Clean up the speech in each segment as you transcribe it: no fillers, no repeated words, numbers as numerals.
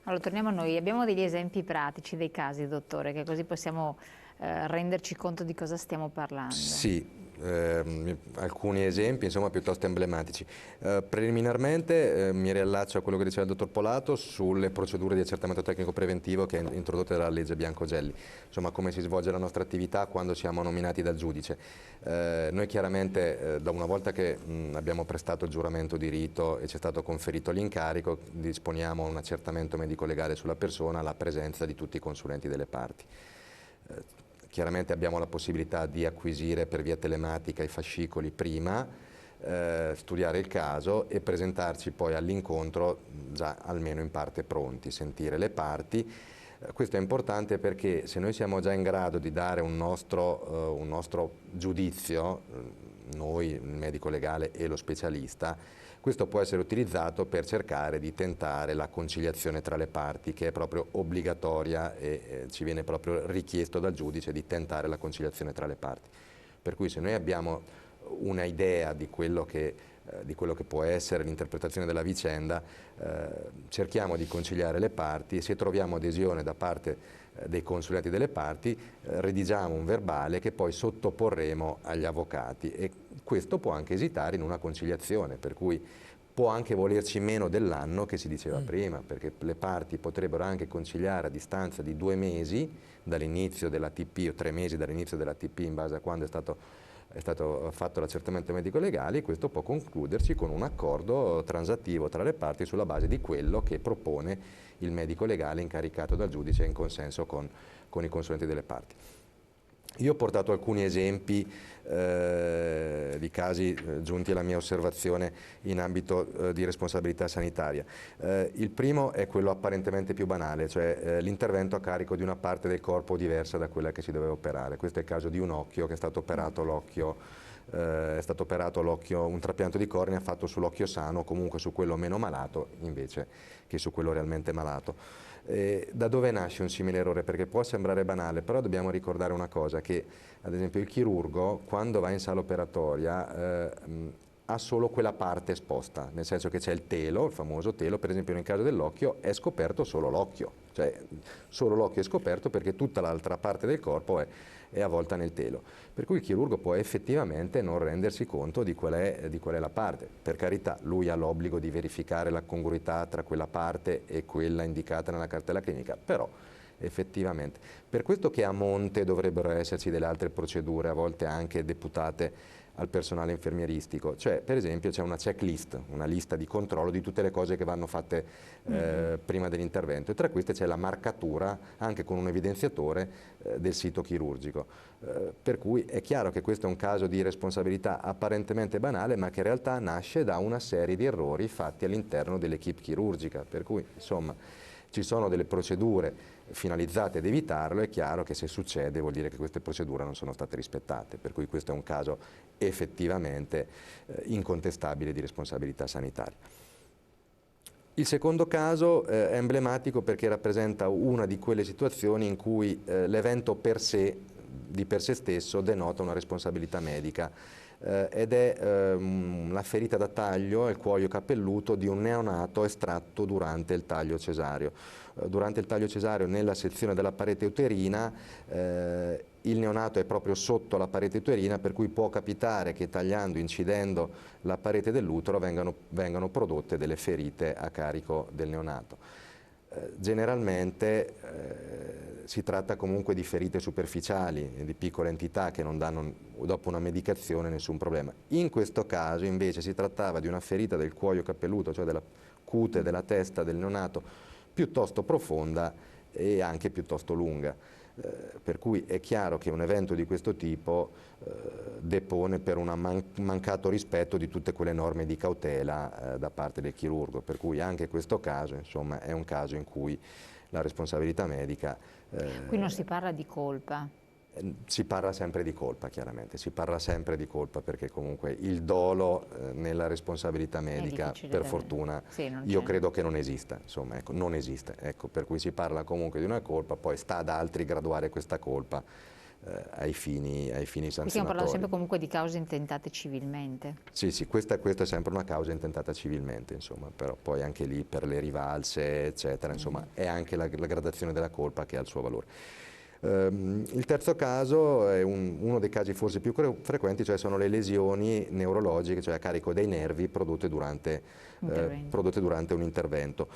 Allora, torniamo a noi. Abbiamo degli esempi pratici, dei casi, dottore, che così possiamo renderci conto di cosa stiamo parlando. Sì, alcuni esempi insomma piuttosto emblematici. Preliminarmente mi riallaccio a quello che diceva il dottor Polato sulle procedure di accertamento tecnico preventivo che è introdotte dalla legge Biancogelli, insomma come si svolge la nostra attività quando siamo nominati dal giudice. Noi chiaramente da una volta che abbiamo prestato il giuramento di rito e ci è stato conferito l'incarico, disponiamo un accertamento medico-legale sulla persona alla presenza di tutti i consulenti delle parti. Chiaramente abbiamo la possibilità di acquisire per via telematica i fascicoli prima, studiare il caso e presentarci poi all'incontro già almeno in parte pronti, sentire le parti. Questo è importante perché se noi siamo già in grado di dare un nostro giudizio, noi, il medico legale e lo specialista, questo può essere utilizzato per cercare di tentare la conciliazione tra le parti, che è proprio obbligatoria e ci viene proprio richiesto dal giudice di tentare la conciliazione tra le parti. Per cui se noi abbiamo una idea di quello che può essere l'interpretazione della vicenda, cerchiamo di conciliare le parti e se troviamo adesione da parte dei consulenti delle parti, redigiamo un verbale che poi sottoporremo agli avvocati e questo può anche esitare in una conciliazione, per cui può anche volerci meno dell'anno che si diceva prima, perché le parti potrebbero anche conciliare a distanza di 2 mesi dall'inizio dell'ATP o 3 mesi dall'inizio dell'ATP in base a quando è stato fatto l'accertamento medico-legale e questo può concluderci con un accordo transattivo tra le parti sulla base di quello che propone il medico legale incaricato dal giudice in consenso con i consulenti delle parti. Io ho portato alcuni esempi di casi giunti alla mia osservazione in ambito di responsabilità sanitaria. Il primo è quello apparentemente più banale, cioè l'intervento a carico di una parte del corpo diversa da quella che si doveva operare. Questo è il caso di un occhio che è stato operato l'occhio, un trapianto di cornea fatto sull'occhio sano, comunque su quello meno malato invece che su quello realmente malato. Da dove nasce un simile errore? Perché può sembrare banale, però dobbiamo ricordare una cosa, che ad esempio il chirurgo quando va in sala operatoria ha solo quella parte esposta, nel senso che c'è il telo, il famoso telo, per esempio nel caso dell'occhio è scoperto solo l'occhio, cioè solo l'occhio è scoperto perché tutta l'altra parte del corpo è avvolta nel telo. Per cui il chirurgo può effettivamente non rendersi conto di qual è la parte. Per carità, lui ha l'obbligo di verificare la congruità tra quella parte e quella indicata nella cartella clinica, però effettivamente. Per questo che a monte dovrebbero esserci delle altre procedure, a volte anche deputate al personale infermieristico, cioè per esempio c'è una checklist, una lista di controllo di tutte le cose che vanno fatte prima dell'intervento e tra queste c'è la marcatura anche con un evidenziatore del sito chirurgico, per cui è chiaro che questo è un caso di responsabilità apparentemente banale ma che in realtà nasce da una serie di errori fatti all'interno dell'equipe chirurgica, per cui insomma ci sono delle procedure finalizzate ad evitarlo, è chiaro che se succede vuol dire che queste procedure non sono state rispettate, per cui questo è un caso effettivamente incontestabile di responsabilità sanitaria. Il secondo caso è emblematico perché rappresenta una di quelle situazioni in cui l'evento di per sé stesso denota una responsabilità medica ed è la ferita da taglio al cuoio capelluto di un neonato estratto durante il taglio cesareo. Durante il taglio cesareo nella sezione della parete uterina il neonato è proprio sotto la parete uterina, per cui può capitare che tagliando, incidendo la parete dell'utero vengano prodotte delle ferite a carico del neonato. Generalmente si tratta comunque di ferite superficiali, di piccole entità che non danno dopo una medicazione nessun problema. In questo caso invece si trattava di una ferita del cuoio capelluto, cioè della cute della testa del neonato, piuttosto profonda e anche piuttosto lunga. Per cui è chiaro che un evento di questo tipo depone per un mancato rispetto di tutte quelle norme di cautela da parte del chirurgo, per cui anche questo caso insomma, è un caso in cui la responsabilità medica... Qui non si parla di colpa. Si parla sempre di colpa, chiaramente, si parla sempre di colpa perché comunque il dolo nella responsabilità medica, per fortuna, sì, io credo che non esista, insomma, ecco, non esiste, ecco, per cui si parla comunque di una colpa, poi sta ad altri graduare questa colpa ai fini Qui stiamo sanzionatori. parlando sempre comunque di cause intentate civilmente. Sì, sì, questa è sempre una causa intentata civilmente, insomma, però poi anche lì per le rivalse, eccetera, insomma, è anche la gradazione della colpa che ha il suo valore. Il terzo caso è uno dei casi forse più frequenti, cioè sono le lesioni neurologiche, cioè a carico dei nervi prodotte durante un intervento.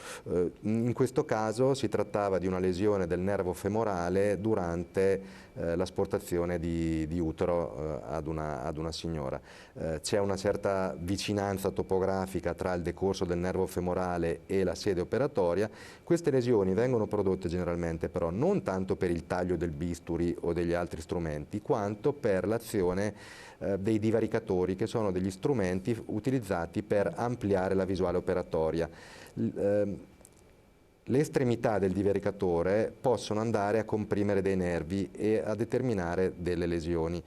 In questo caso si trattava di una lesione del nervo femorale durante l'asportazione di utero ad una signora. C'è una certa vicinanza topografica tra il decorso del nervo femorale e la sede operatoria. Queste lesioni vengono prodotte generalmente però non tanto per il taglio del bisturi o degli altri strumenti, quanto per l'azione dei divaricatori, che sono degli strumenti utilizzati per ampliare la visuale operatoria. Le estremità del divaricatore possono andare a comprimere dei nervi e a determinare delle lesioni.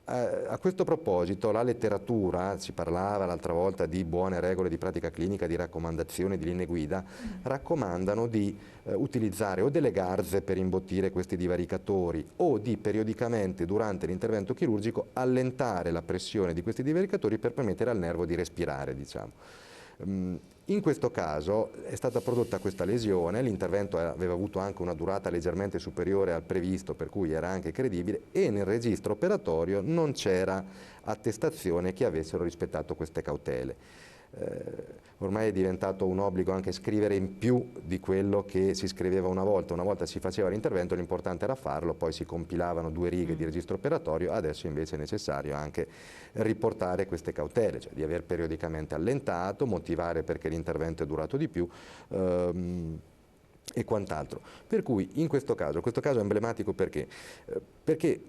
A questo proposito la letteratura, si parlava l'altra volta di buone regole di pratica clinica, di raccomandazioni, di linee guida, raccomandano di utilizzare o delle garze per imbottire questi divaricatori o di periodicamente durante l'intervento chirurgico allentare la pressione di questi divaricatori per permettere al nervo di respirare, diciamo. In questo caso è stata prodotta questa lesione, l'intervento aveva avuto anche una durata leggermente superiore al previsto, per cui era anche credibile, e nel registro operatorio non c'era attestazione che avessero rispettato queste cautele. Ormai è diventato un obbligo anche scrivere in più di quello che si scriveva una volta si faceva l'intervento, l'importante era farlo, poi si compilavano 2 righe di registro operatorio, adesso invece è necessario anche riportare queste cautele, cioè di aver periodicamente allentato, motivare perché l'intervento è durato di più e quant'altro. Per cui in questo caso è emblematico perché? Perché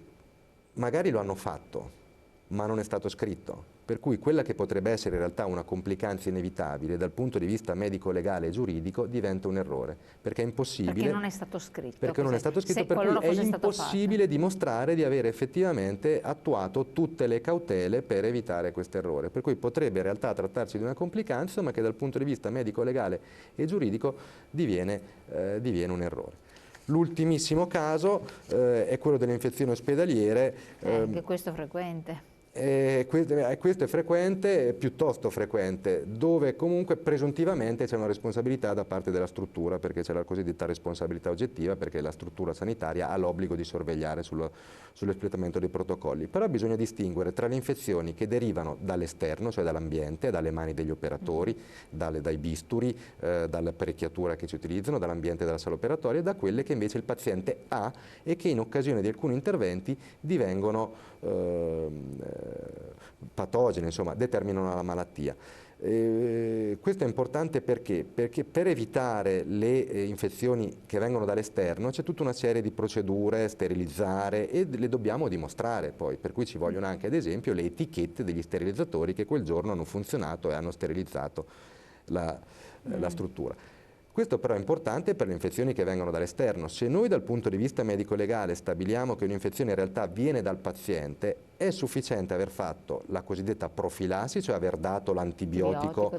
magari lo hanno fatto, ma non è stato scritto, per cui quella che potrebbe essere in realtà una complicanza inevitabile dal punto di vista medico, legale e giuridico diventa un errore, perché è impossibile. Perché non è stato scritto. Perché non è stato scritto, per cui è impossibile dimostrare di avere effettivamente attuato tutte le cautele per evitare questo errore, per cui potrebbe in realtà trattarsi di una complicanza, ma che dal punto di vista medico, legale e giuridico diviene un errore. L'ultimissimo caso è quello delle infezioni ospedaliere. Anche questo è frequente. Questo è frequente, è piuttosto frequente, dove comunque presuntivamente c'è una responsabilità da parte della struttura, perché c'è la cosiddetta responsabilità oggettiva, perché la struttura sanitaria ha l'obbligo di sorvegliare sull'espletamento dei protocolli. Però bisogna distinguere tra le infezioni che derivano dall'esterno, cioè dall'ambiente, dalle mani degli operatori, dai bisturi, dall'apparecchiatura che si utilizzano, dall'ambiente della sala operatoria, e da quelle che invece il paziente ha e che in occasione di alcuni interventi divengono patogene, insomma, determinano la malattia. Questo è importante perché? Perché per evitare le infezioni che vengono dall'esterno c'è tutta una serie di procedure, sterilizzare, e le dobbiamo dimostrare poi, per cui ci vogliono anche ad esempio le etichette degli sterilizzatori che quel giorno hanno funzionato e hanno sterilizzato la struttura. Questo però è importante per le infezioni che vengono dall'esterno. Se noi dal punto di vista medico-legale stabiliamo che un'infezione in realtà viene dal paziente, è sufficiente aver fatto la cosiddetta profilassi, cioè aver dato l'antibiotico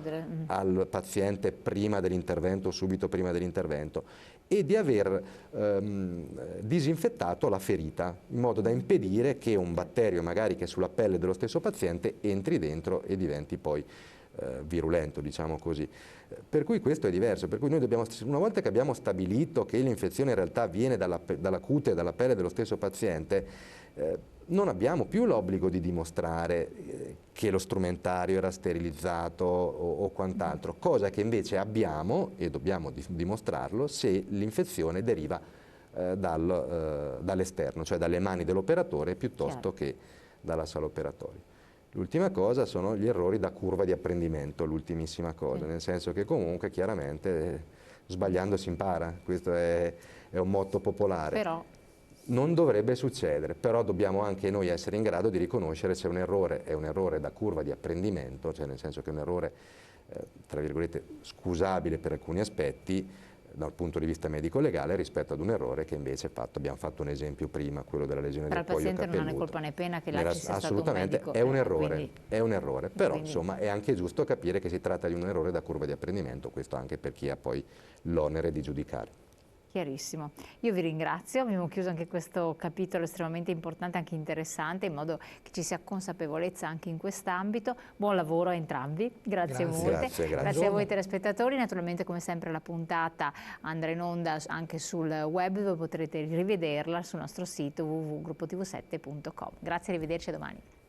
al paziente prima dell'intervento o subito prima dell'intervento, e di aver disinfettato la ferita, in modo da impedire che un batterio magari che è sulla pelle dello stesso paziente entri dentro e diventi poi virulento, diciamo così. Per cui questo è diverso, per cui noi dobbiamo, una volta che abbiamo stabilito che l'infezione in realtà viene dalla cute e dalla pelle dello stesso paziente, non abbiamo più l'obbligo di dimostrare che lo strumentario era sterilizzato o quant'altro, cosa che invece abbiamo e dobbiamo dimostrarlo se l'infezione deriva dall'esterno, cioè dalle mani dell'operatore piuttosto che dalla sala operatoria. L'ultima cosa sono gli errori da curva di apprendimento, l'ultimissima cosa, nel senso che comunque chiaramente sbagliando si impara, questo è un motto popolare. Però non dovrebbe succedere, però dobbiamo anche noi essere in grado di riconoscere se un errore è un errore da curva di apprendimento, cioè nel senso che è un errore, tra virgolette, scusabile per alcuni aspetti, dal punto di vista medico-legale, rispetto ad un errore che invece abbiamo fatto un esempio prima, quello della lesione del cuoio capelluto. Però il paziente non ha né colpa né pena che là ci sia stato un medico. Assolutamente, è un errore, però insomma è anche giusto capire che si tratta di un errore da curva di apprendimento, questo anche per chi ha poi l'onere di giudicare. Chiarissimo. Io vi ringrazio, abbiamo chiuso anche questo capitolo estremamente importante, anche interessante, in modo che ci sia consapevolezza anche in quest'ambito. Buon lavoro a entrambi, grazie molte. Grazie a voi telespettatori, naturalmente come sempre la puntata andrà in onda anche sul web, dove potrete rivederla sul nostro sito www.gruppotv7.com. Grazie, arrivederci, a domani.